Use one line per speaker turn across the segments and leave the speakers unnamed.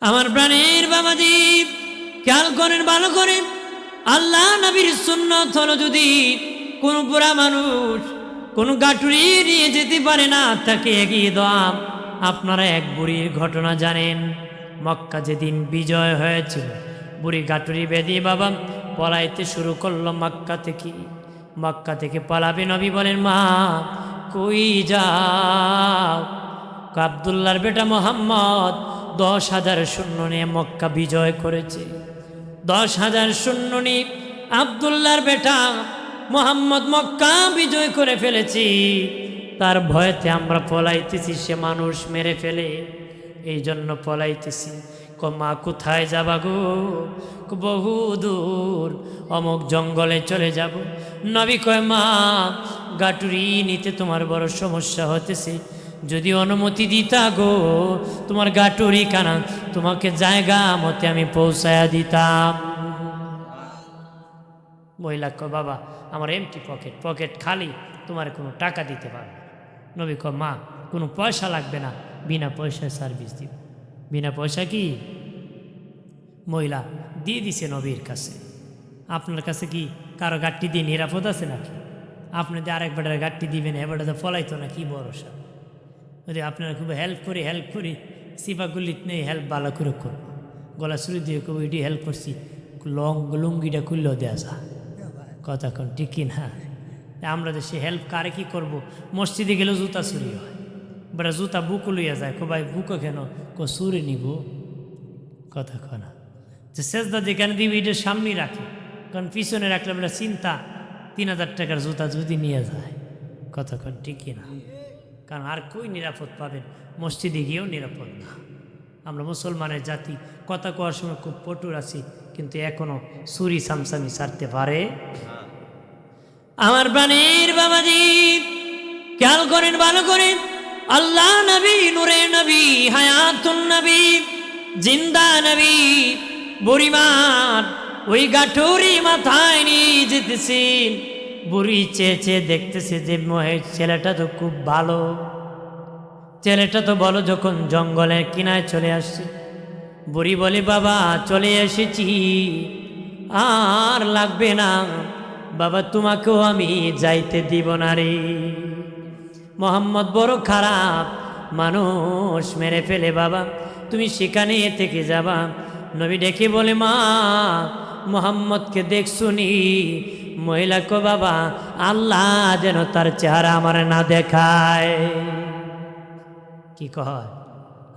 আমার প্রাণের বাবাজি খেয়াল করেন ভালো করে। আল্লাহ নবীর সুন্নত হলো যদি কোনো বুড়া মানুষ কোনো গাটুরি নিয়ে যেতে পারে না তাকে এগিয়ে দেওয়া। আপনারা এক বুড়ির ঘটনা জানেন। মক্কা যেদিন বিজয় হয়েছিল বুড়ি গাটুরি বেঁধে বাবা পলাইতে শুরু করলো মক্কা থেকে পালাবে। নবী বলেন মা কই যাও? আব্দুল্লাহর বেটা মোহাম্মদ 10,000 সৈন্য নিয়ে মক্কা বিজয় করেছে। 10,000 সৈন্য নিয়ে আব্দুল্লাহর বেটা মোহাম্মদ মক্কা বিজয় করে ফেলেছি। তার ভয়তে আমরা পলাইতেছি, সে মানুষ মেরে ফেলে, এই জন্য পলাইতেছি। মা কোথায় যাবা গো? বহু দূর, অমুক জঙ্গলে চলে যাব। নবী কয় মা গাটুরি নিতে তোমার বড় সমস্যা হতেছে, যদি অনুমতি দিতা গো তোমার গাটুরি কানা তোমাকে জায়গা মতে আমি পৌঁছায়া দিতাম। মহিলা কয় বাবা আমার এমটি পকেট খালি, তোমার কোনো টাকা দিতে পারবে। নবী কয় মা কোনো পয়সা লাগবে না, বিনা পয়সায় সার্ভিস দিব। বিনা পয়সা কি? মহিলা দিয়ে দিছে নবীর কাছে। আপনার কাছে কি কারো গাট্টি দিয়ে নিরাপদ আছে নাকি? আপনি যে আরেক বেটার গাট্টি দিবেন, এ বেটা তো ফলাইতো না, কি ভরসা? যদি আপনারা খুব হেল্প করি সিপাগুলিত নেই, হেল্প ভালো করে করবো। গলা শুরু দিয়ে খুব এটি হেল্প করছি, লুঙ্গিটা খুললেও দেওয়া যা কথা কোন ঠিক কি না? আমরা যে সে হেল্প কারে কি করব? মসজিদে গেলেও জুতা চুরি হয়, বেটা জুতা বুকু লইয়া যায়। ভাই বুকো কেন? চুরি নিব কথা কনা। যে সেজদা যেখানে দিবি এটা সামনেই রাখে, কারণ পিছনে রাখলে বেটা চিন্তা 3,000 টাকার জুতা যদি নিয়ে যায় কথা কন ঠিকই না? কারণ আর কই নিরাপদ পাবেন? মসজিদে গিয়েও নিরাপদ না। আমরা মুসলমানের জাতি, কথা কোয়ার সময় খুব পটুর আছি, কিন্তু এখনো চুরি সামসামি ছাড়তে পারে। আমার প্রাণের বাবাজি খেয়াল করেন ভালো করে। আল্লাহ নবী, নূরে নবী, হায়াতুন নবী, জিন্দা নবী বুড়িমান ওই গাঠুরি মাথায় নিয়ে যেতেছেন। বুড়ি চেয়ে দেখতেছে যে ছেলেটা তো খুব ভালো, ছেলেটা তো বলো যখন জঙ্গলের কিনায় চলে আসছে। বুড়ি বলে বাবা চলে এসেছি, আর লাগবে না বাবা, তোমাকেও আমি যাইতে দিব না রে। মোহাম্মদ বড় খারাপ মানুষ, মেরে ফেলে বাবা, তুমি সেখানে থেকে যাবা। নবী ডেকে বলে মা মোহাম্মদকে দেখছুনি? মহিলা কো বাবা আল্লাহ যেন তার চেহারা আমার না দেখায়। কি কয়?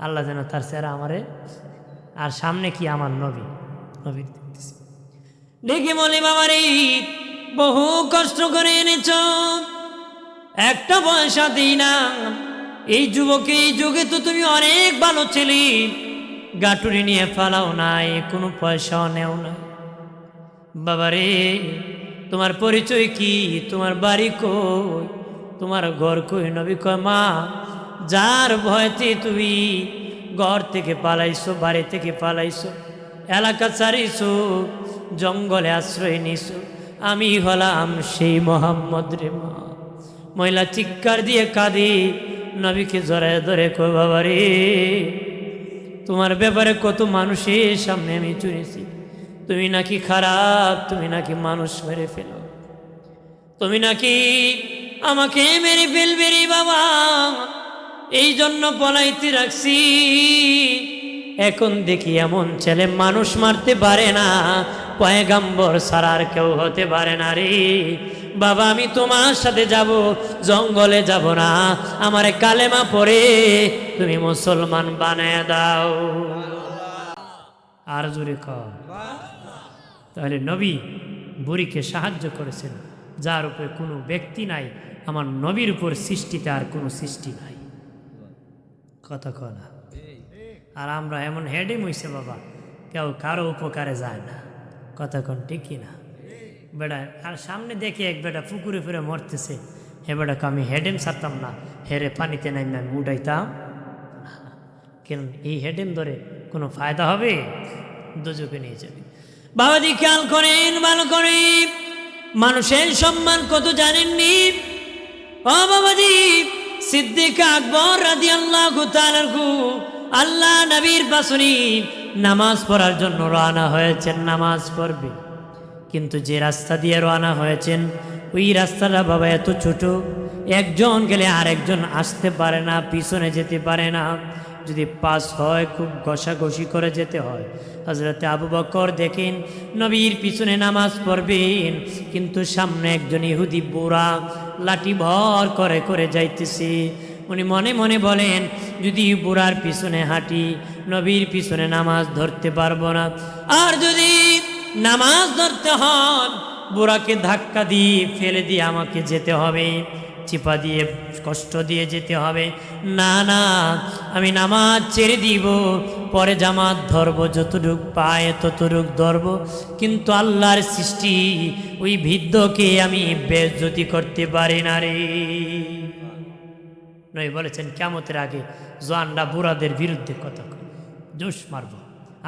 আল্লাহ যেন তার চেহারা আমারে, আর সামনে কি আমার নবী দেখতেছি। ডেকে বলে বাবা রে বহু কষ্ট করে এনেছ, একটা পয়সা দিই না। এই যুবকে এই যুগে তো তুমি অনেক ভালো ছেলে, গাটুরি নিয়ে ফালাও নাই, কোনো পয়সাও নেও না। বাবারে তোমার পরিচয় কি? তোমার বাড়ি কই? তোমার ঘর কই? নবী কয় মা যার ভয়তে তুমি ঘর থেকে পালাইছো, বাড়ি থেকে পালাইছো, এলাকা ছাড়িছো, জঙ্গলে আশ্রয় নিছো, আমি হলাম সেই মোহাম্মদ রে মা। মহিলা চিৎকার দিয়ে কাঁদি, নবীকে জড়ায় ধরে কয় বাবারে তোমার ব্যাপারে কত মানুষের সামনে আমি শুনেছি, তুমি নাকি খারাপ, তুমি নাকি মানুষ মেরে ফেলো, তুমি নাকি আমাকে মেরে ফেলবে রে বাবা, এই জন্য পলাইতে রাখছি। এখন দেখি এমন ছেলে মানুষ মারতে পারে না, পয়গাম্বর ছাড়া আর কেউ হতে পারে না রে বাবা। আমি তোমার সাথে যাব, জঙ্গলে যাব না, আমারে কালেমা পড়ে তুমি মুসলমান বানায় দাও। আর জোরে কর। তাহলে নবী বুড়িকে সাহায্য করেছেন, যার উপরে কোনো ব্যক্তি নাই। আমার নবীর উপর সৃষ্টিতে আর কোনো সৃষ্টি নাই, কথা কয় না? আর আমরা এমন হেডেম হইছে বাবা, কেউ কারো উপকারে যায় না, কথা কন ঠিক কিনা? বেটা আর সামনে দেখে এক বেটা পুকুরে ফিরে মরতেছে, হে বেটাকে আমি হেডেম ছাড়তাম না, হেরে পানিতে নাই না আমি উঠাইতাম। কেন এই হেডেম ধরে কোনো ফায়দা হবে? দুজকে নিয়ে যাবে। বাবাজি খেয়াল করেন ভালো করে, মানুষের সম্মান কত জানেননি? ও বাবাজি সিদ্দিক আকবর রাদিয়াল্লাহু তাআলা আল্লাহ নবীর পাশনি নামাজ পড়ার জন্য রওনা হয়েছেন, নামাজ পড়বে। কিন্তু যে রাস্তা দিয়ে রওনা হয়েছেন ওই রাস্তাটা বাবা এত ছোট, একজন গেলে আরেকজন আসতে পারে না, পিছনে যেতে পারে না। যদি পাস হয় খুব ঘষাঘষি করে যেতে হয়। হযরতে আবু বকর দেখেন নবীর পিছনে নামাজ পড়বেন, কিন্তু সামনে একজন ইহুদি বুড়া লাঠি ভর করে করে যাইতেছে। উনি মনে মনে বলেন, যদি বুড়ার পিছনে হাঁটি নবীর পিছনে নামাজ ধরতে পারবো না, আর যদি নামাজ ধরতে হন বুড়াকে ধাক্কা দিয়ে ফেলে দিয়ে আমাকে যেতে হবে, চিপা দিয়ে কষ্ট দিয়ে যেতে হবে। না না, আমি নামাজ ছেড়ে দিব, পরে জামাত ধরবো, যতটুক পায় ততটুক ধরবো, কিন্তু আল্লাহর সৃষ্টি ওই বৃদ্ধকে আমি বেইজ্জতি করতে পারি না রে। নবী বলেছেন কিয়ামতের আগে জোয়ানরা বুড়াদের বিরুদ্ধে কথা কয়, জোশ মারব।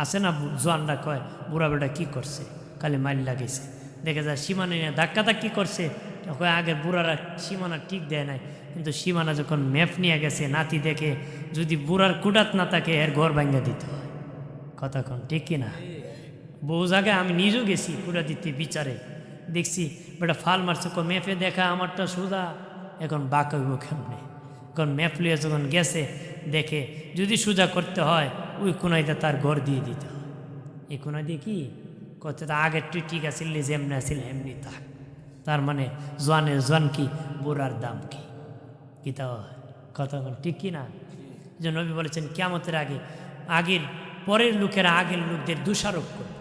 আসে না জোয়ানরা কয় বুড়া বেটা কী করছে, খালি মাইল লাগিয়েছে, দেখে যায় সীমানা নিয়ে ধাক্কা ধাক্কি করছে, কয় আগের বুড়ারা সীমানা ঠিক দেয় নাই, কিন্তু সীমানা যখন ম্যাপ নিয়ে গেছে নাতি দেখে যদি বুড়ার কুটাত না থাকে এর ঘর ভাঙ্গা দিতে হয়। কথা কন ঠিক কিনা? বহু জায়গায় আমি নিজেও গেছি কুড়া দিতে, বিচারে দেখছি বেটা ফাল মারছে, ম্যাপে দেখা আমারটা সোজা, এখন বাঁকা হইব কেমনে। এখন ম্যাপ লিয়ে যখন গেছে দেখে যদি সোজা করতে হয় ওই কোনাইতে তার ঘর দিয়ে দিতে হয়। এই কোনায় দিয়ে কি করতে, তা আগের তুই ঠিক আছিল, যেমনি আছিল এমনি থাক। তার মানে জোয়ানের জোয়ান কি, বুড়ার দাম কি, তা কথা ঠিক কি না? যে নবী বলেছেন কিয়ামতের আগে আগের পরের লোকেরা আগের লোকদের দোষারোপ করবে,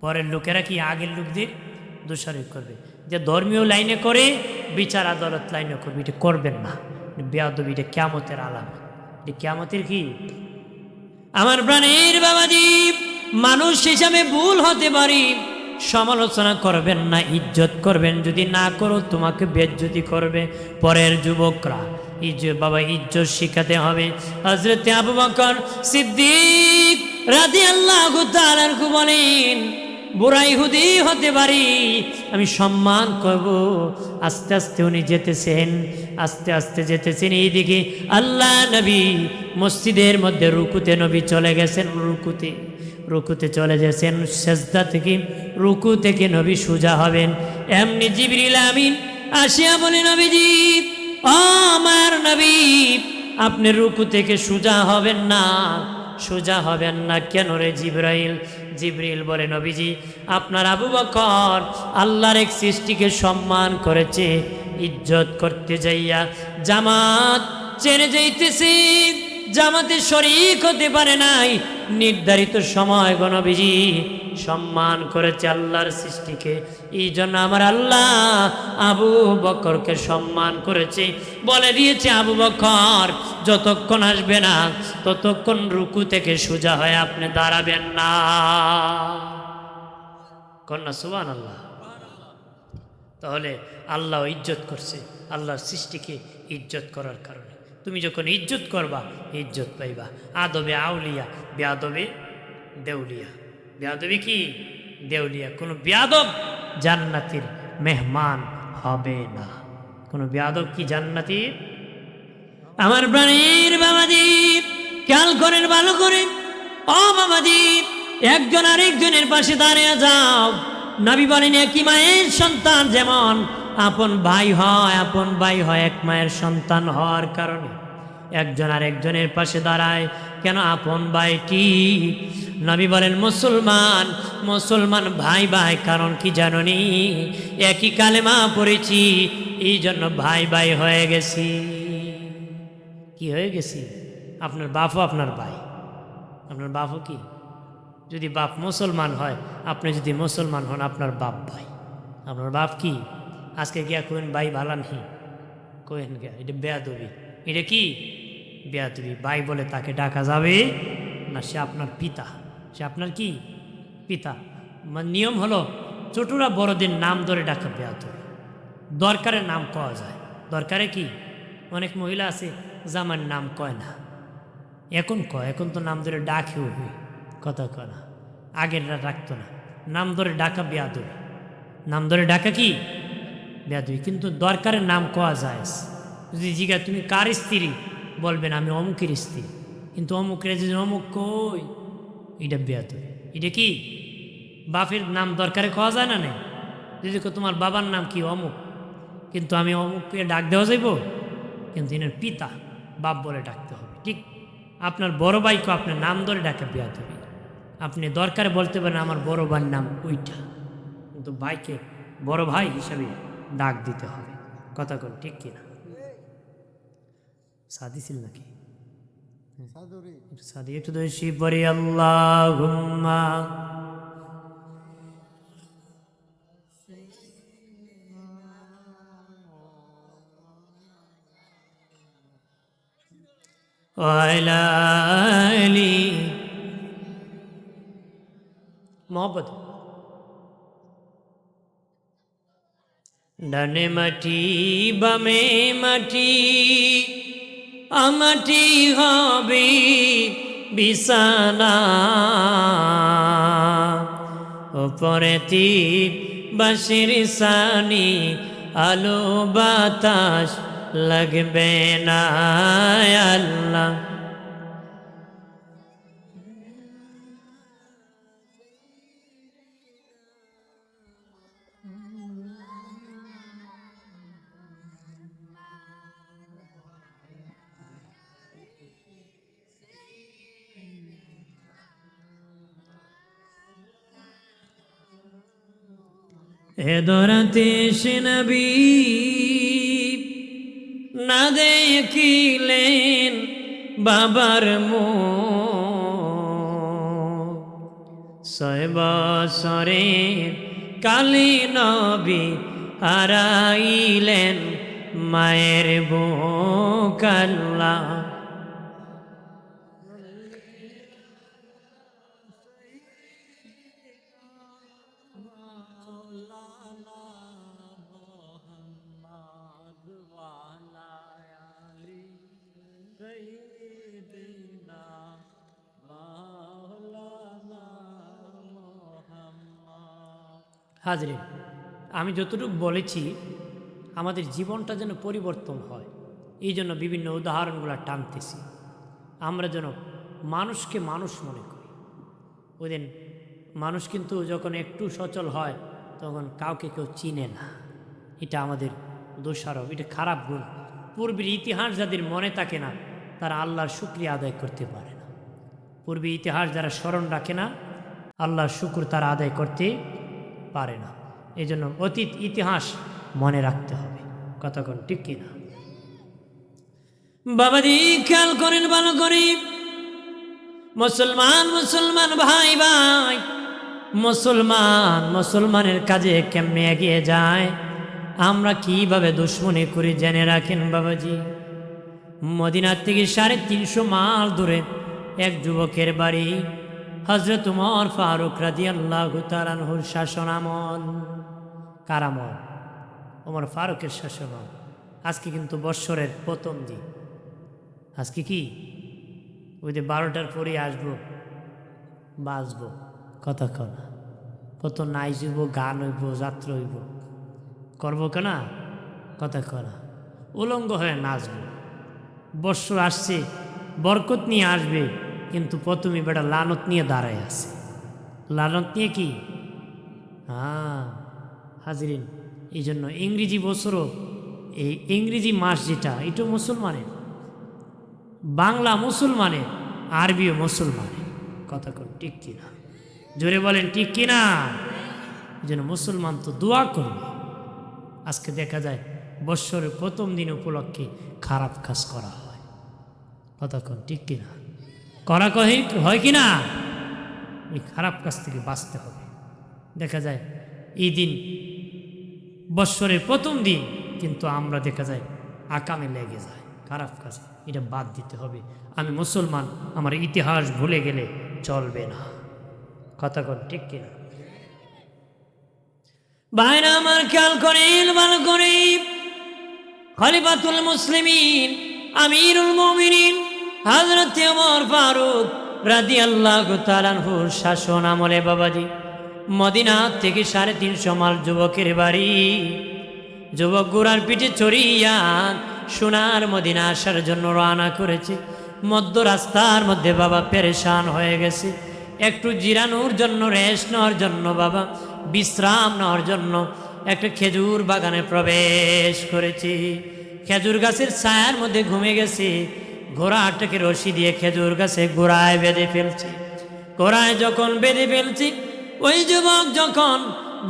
পরের লোকেরা কি আগের লোকদের দোষারোপ করবে। যে ধর্মীয় লাইনে করে বিচার আদালত লাইনে করবে, এটা করবেন না, বেয়াদবি, এটা কিয়ামতের আলামত। এটা কিয়ামতের কি? আমার প্রাণের বাবাজি, মানুষ হিসাবে ভুল হতে পারি, সমালোচনা করবেন না, ইজ্জত করবেন। যদি না করো তোমাকে বেইজ্জতি করবে পরের যুবকরা। ইজ্জত বাবা, ইজ্জত শিখাতে হবে। হযরতে আবু বকর সিদ্দিক রাদিয়াল্লাহু তাআলা বলেন, বুড়া ইহুদি হতে পারি, আমি সম্মান করব। আস্তে আস্তে উনি যেতেছেন, আস্তে আস্তে যেতেছেন, এইদিকে আল্লাহ নবী মসজিদের মধ্যে রুকুতে নবী চলে গেছেন, রুকুতে চলে গেছেন। সেজদা থেকে রুকু থেকে নবী সোজা হবেন, এমনি জিবরিল আমিন আসিয়া বলে, নবীজি ও আমার নবী, আপনি রুকু থেকে সোজা হবেন না, সোজা হবেন না কেন রে জিবরাইল? জিবরিল বলে, নবীজি আপনার আবু বকর আল্লাহর এক সৃষ্টিকে সম্মান করেছে, ইজ্জত করতে যাইয়া জামাত চেনে যাইতেছে, জামাতে শরীক হতে পারে নাই, নির্ধারিত সময় গো নবীজি সম্মান করেছে আল্লাহর সৃষ্টিকে। এই জন্য আমার আল্লাহ আবু বকরকে সম্মান করেছে, বলে দিয়েছে আবু বকর যতক্ষণ আসবে না ততক্ষণ রুকু থেকে সোজা হয়ে আপনি দাঁড়াবেন না। কন্যা সুবহানাল্লাহ। তাহলে আল্লাহ ইজ্জত করছে, আল্লাহর সৃষ্টিকে ইজ্জত করার কারণে। তুমি যখন ইজ্জত করবা ইজ্জত পাইবা। আদবে আউলিয়া, বেয়াদবে দেউলিয়া। বেয়াদবি কি? দেউলিয়া। কোনো বেয়াদব জান্নাতের মেহমান হবে না। কোনো বেয়াদব কি জান্নাতের? আমার প্রাণের বাবাজি খেয়াল করেন ভালো করে, ও বাবাজি, একজন আরেকজনের পাশে দাঁড়িয়ে যাও। নবী বলেন, একই মায়ের সন্তান যেমন আপন ভাই হয়, আপন ভাই হয় এক মায়ের সন্তান হওয়ার কারণে একজন আরেকজনের পাশে দাঁড়ায়। কেন আপন ভাইটি? নবী বলেন, মুসলমান মুসলমান ভাই ভাই, কারণ কি জাননি? একই কালেমা পড়েছি, এই জন্য ভাই ভাই হয়ে গেছি। কি হয়ে গেছি? আপনার বাপও আপনার ভাই, আপনার বাপও কি? যদি বাপ মুসলমান হয়, আপনি যদি মুসলমান হন, আপনার বাপ ভাই। আপনার বাপ কি? আজকে গিয়া কোন ভাই ভালান হি কোয়েন গিয়া, এটা বেয়াদবি। এটা কি বেয়াদবি? ভাই বলে তাকে ডাকা যাবে না, সে আপনার পিতা, সে আপনার কি পিতা। নিয়ম হলো ছোটরা বড়দের নাম ধরে ডাকা বেয়াদবি। দরকারে নাম কওয়া যায়, দরকারে কি? অনেক মহিলা আছে জামার নাম কয় না, এখন কয়, এখন তো নাম ধরে ডাকেও হই, কথা কয় না, আগেররা ডাকতো না। নাম ধরে ডাকা বেয়াদবি, নাম ধরে ডাকা কি বেয়াদবি। কিন্তু দরকারের নাম কওয়া যায়। যদি জিজ্ঞাসা তুমি কার স্ত্রী, বলবেন আমি অমুকের স্ত্রী। কিন্তু অমুক রে যে অমুক কই, এটা বেয়াদবি। এটা কি বাপের নাম দরকারে খাওয়া যায় না? নেই যদি তোমার বাবার নাম কি অমুক, কিন্তু আমি অমুককে ডাক দেওয়া যাইব, কিন্তু এনার পিতা বাপ বলে ডাকতে হবে। ঠিক আপনার বড় ভাইকে আপনার নাম ধরে ডাকে বেয়াদবি। আপনি দরকারে বলতে পারেন আমার বড় ভাইয়ের নাম ওইটা, কিন্তু ভাইকে বড় ভাই হিসাবে ডাক দিতে হবে। কথা কোন ঠিক কিনা? সাদি ছিল নাকি? সাদি একটু দোষী পড়ি আল্লাহুম্মা ওয়ালা আলি মোহাম্মদ। ডানে মাটি বামে মাটি, আমাটি হবে বিছানা, ওপরে তীর বাঁশির সানি, আলো বাতাস লাগবে না আল্লাহ। এ দরাতে সে নবী না দেখিলেন বাবার মুখ, 6 বছরে কালী নবী হারাইলেন মায়ের বুক আল্লাহ। হাজরিন, আমি যতটুকু বলেছি আমাদের জীবনটা যেন পরিবর্তন হয়, এই জন্য বিভিন্ন উদাহরণগুলো টানতেছি। আমরা যেন মানুষকে মানুষ মনে করি। ওই দিন মানুষ কিন্তু যখন একটু সচল হয় তখন কাউকে কেউ চিনে না, এটা আমাদের দোষারোপ, এটা খারাপ গুণ। পূর্বের ইতিহাস যাদের মনে থাকে না তারা আল্লাহর শুকরিয়া আদায় করতে পারে না। পূর্বের ইতিহাস যারা স্মরণ রাখে না আল্লাহর শুকর তারা আদায় করতে পারে না। এই জন্য অতীত ইতিহাস মনে রাখতে হবে। কতক্ষণ ঠিক কিনা বাবাজি? খেয়াল করেন ভালো করে, মুসলমান মুসলমান ভাই ভাই, মুসলমানের কাজে কেমনে এগিয়ে যায়, আমরা কিভাবে দুশ্মনী করি জেনে রাখেন বাবাজি। মদিনার থেকে 350 মাইল দূরে এক যুবকের বাড়ি, হযরত উমর ফারুক রাদিয়াল্লাহু তাআলা আনহুর শাসনামল। কার আমল? ওমর ফারুকের শাসনামল। আজকে কিন্তু বৎসরের প্রথম দিন। আজকে কি ওই যে 12টার পরে আসবো, বাজবো, কথা কনা, কত নাইজ হইব, গান হইব, যাত্রা হইব, করবো কেনা, কথা কনা, উলঙ্গ হয়ে নাচবো। বৎসর আসছে, বরকত নিয়ে আসবে, কিন্তু প্রথমে বেটা লানত নিয়ে দাঁড়ায় আছে। লানত নিয়ে কি? হ্যাঁ হাজরিন, এই জন্য ইংরেজি বছরও, এই ইংরেজি মাস যেটা, এটা মুসলমানের, বাংলা মুসলমানের, আরবিও মুসলমানের। কথা কোন ঠিক কিনা? জোরে বলেন ঠিক কিনা? এই জন্য মুসলমান তো দোয়া করবে। আজকে দেখা যায় বৎসরের প্রথম দিন উপলক্ষে খারাপ কাজ করা হয়। কথা কোন ঠিক কিনা? করা হয় কিনা? এই খারাপ কাজ থেকে বাঁচতে হবে। দেখা যায় এই দিন বৎসরের প্রথম দিন, কিন্তু আমরা দেখা যায় আকামে লেগে যায় খারাপ কাজে। এটা বাদ দিতে হবে। আমি মুসলমান, আমার ইতিহাস ভুলে গেলে চলবে না। কথা কোন ঠিক কিনা? ভাইরা আমার খেয়াল করেন ভালো করে, খলিফাতুল মুসলিমিন আমিরুল মুমিনিন হযরত ওমর ফারুক রাদিয়াল্লাহু তাআলা আনহুর শাসন আমলে বাবাজি মদিনা থেকে 350 মাইল যুবকের বাড়ি। যুবক গোড়ার পিঠে চড়িয়া সোনার মদিনা আসার জন্য রওনা করেছে। মধ্য রাস্তার মধ্যে বাবা পেরেশান হয়ে গেছে, একটু জিরানোর জন্য, রেস্ট নেওয়ার জন্য, বাবা বিশ্রাম নেওয়ার জন্য একটা খেজুর বাগানে প্রবেশ করেছি। খেজুর গাছের ছায়ার মধ্যে ঘুমিয়ে গেছি। ঘোড়াটাকে রশি দিয়ে খেজুর গাছে গোড়ায় বেঁধে ফেলছি। গোড়ায় যখন বেঁধে ফেলছি, ওই যুবক যখন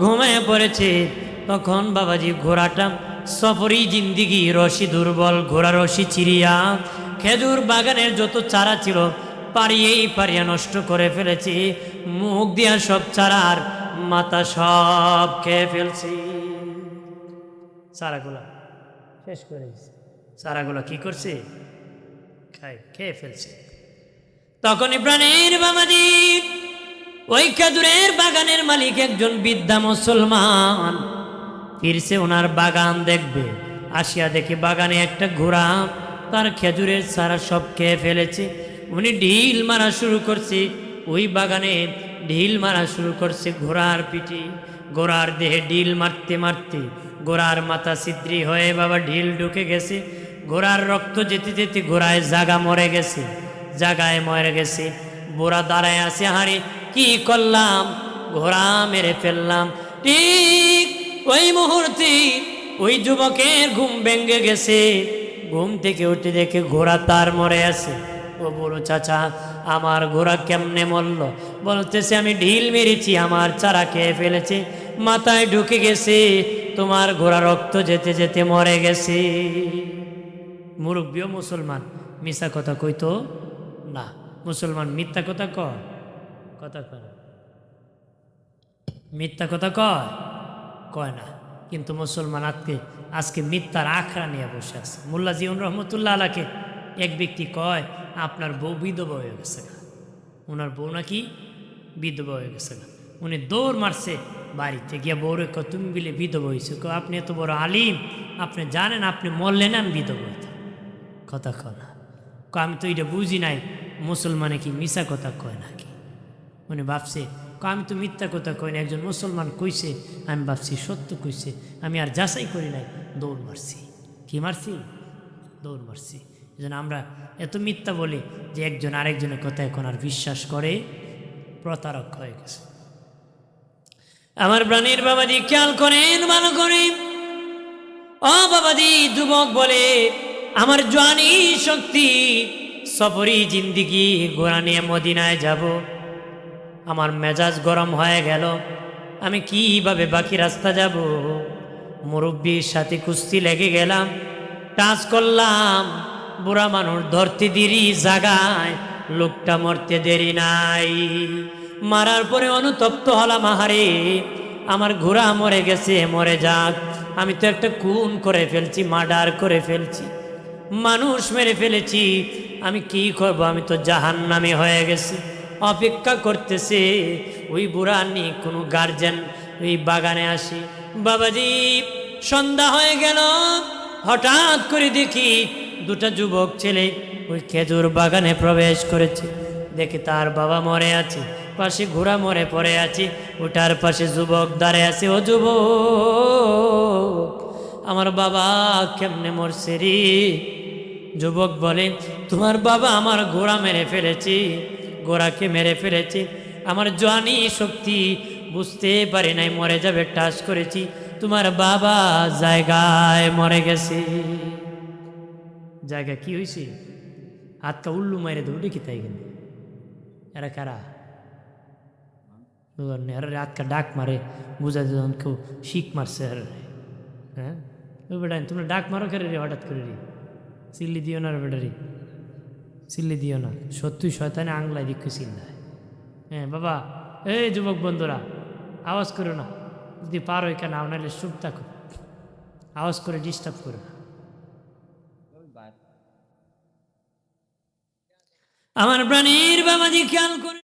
ঘুমিয়ে পড়েছে, তখন বাবাজি ঘোড়াটা সফরি জিন্দিগি, রশি দুর্বল, ঘোড়া রশি চিরিয়া খেজুর বাগানের যত চারা ছিল পারিয়ে নষ্ট করে ফেলেছি। মুখ দিয়া সব চারার মাথা সব খেয়ে ফেলছি। চারাগুলা শেষ করে দিয়েছে। চারাগুলা কি করছে? খেয়ে ফেলছে। তখনই প্রাণের বাবাজি ওই খেজুরের বাগানের মালিক একজন বৃদ্ধা মুসলমান ফিরছে ওনার বাগান দেখবে। আসিয়া দেখে বাগানে একটা ঘোড়া তার খেজুরের চারা সব খেয়ে ফেলেছে। উনি ঢিল মারা শুরু করছে, ওই বাগানে ঢিল মারা শুরু করছে ঘোড়ার পিঠে। ঘোড়ার দেহে ঢিল মারতে মারতে ঘোড়ার মাথা ছিদ্রি হয়ে বাবা ঢিল ঢুকে গেছে। ঘোড়ার রক্ত যেতে যেতে ঘোড়ায় জাগা মরে গেছে, জাগায় মরে গেছে। বুড়া দাঁড়ায় আছে, হাঁড়ি কি করলাম, ঘোড়া মেরে ফেললাম। ঠিক ওই মুহূর্তে ওই যুবকের ঘুম ভেঙে গেছে। ঘুম থেকে উঠে দেখে ঘোড়া তার মরে আছে। ও বড় চাচা, আমার ঘোড়া কেমনে মরল? বলতেছে আমি ঢিল মেরেছি, আমার চারা খেয়ে ফেলেছে, মাথায় ঢুকে গেছে, তোমার ঘোড়া রক্ত যেতে যেতে মরে গেছে। মুরব্বীও মুসলমান, মিথ্যা কথা কইতো না। মুসলমান মিথ্যা কথা কয়? কথা কয় না। মিথ্যা কথা কয় না। কিন্তু মুসলমান আজকে মিথ্যার আখড়া নিয়ে বসে আছে। মোল্লা জিয়ন রহমতুল্লাহ আলাকে এক ব্যক্তি কয়, আপনার বউ বিধবা হয়ে গেছে না। ওনার বউ নাকি বিধবা হয়ে গেছে না। উনি দৌড় মারছে বাড়িতে গিয়ে, বউরে কয় তুমি বিলে বিধবা হয়েছে? আপনি এত বড় আলিম, আপনি জানেন আপনি মরলেন আমি বিধবা হইতাম। কথা কয় না। আমি তো এটা বুঝি নাই, মুসলমানে কি মিশা কথা কয় নাকি? উনি ভাবছে আমি তো মিথ্যা কথা কই না, একজন মুসলমান কইছে, আমি ভাবছি সত্য কইছে, আমি আর যাচাই করি নাই, দৌড় মারছি। কি মারছি? দৌড় মারছি। এই জন্য আমরা এত মিথ্যা বলি যে একজন আরেকজনের কথা এখন আর বিশ্বাস করে, প্রতারক হয়ে গেছে। আমার প্রাণীর বাবাজি খেয়াল করেন ভালো করে। ও বাবাজি, যুবক বলে আমার জওয়ানি শক্তি, সফরি জিন্দিগি, ঘোড়া নিয়ে মদিনায় যাব। আমার মেজাজ গরম হয়ে গেল, আমি কিভাবে বাকি রাস্তা যাব? মুরব্বীর সাথে কুস্তি লেগে গেলাম, টাচ করলাম। বুড়া মানুষ ধরতে দেরি জাগায়, লোকটা মরতে দেরি নাই। মারার পরে অনুতপ্ত হলাম, আহারে আমার ঘোড়া মরে গেছে, মরে যাক। আমি তো একটা খুন করে ফেলছি, মার্ডার করে ফেলছি, মানুষ মেরে ফেলেছি, আমি কি করব? আমি তো জাহান্নামী হয়ে গেছি। অপেক্ষা করতেছে ওই বুড়া নিয়ে কোনো গার্জেন ওই বাগানে আসি। বাবাজি সন্ধ্যা হয়ে গেল, হঠাৎ করে দেখি দুটা যুবক ছেলে ওই খেজুর বাগানে প্রবেশ করেছে। দেখে তার বাবা মরে আছে, পাশে ঘোড়া মরে পড়ে আছে, ওটার পাশে যুবক দাঁড়িয়ে আছে। ও যুবক, আমার বাবা কেমনে মরছে রে? যুবক বলে তোমার বাবা আমার ঘোড়া মেরে ফেলেছি, ঘোড়াকে মেরে ফেলেছি, আমার জওয়ানি শক্তি বুঝতে পারি নাই, মরে যাবে টাচ করেছি, তোমার বাবা জায়গায় মরে গেছে। জায়গা কি হয়েছে? হাতটা উল্লু মারে দৌড়ে কি তাই কিন্তু এরা কারা? হাতকা ডাক মারে, বুঝা যখন কেউ শিখ মারছে। হ্যাঁ বেটা তোমরা ডাক মারো খেলে রে, হঠাৎ করে রে, চিল্লি দিও না রে বেটা রে, চিল্লি দিও না, সত্যই শয়তানে আংলায় দিকে চিল্লায়। হ্যাঁ বাবা, এই যুবক বন্ধুরা আওয়াজ করো না, যদি পারো এখানে নাহলে চুপ থাকো, আওয়াজ করে ডিস্টার্ব করো না। আমার প্রাণীর বাবাজি খেয়াল করে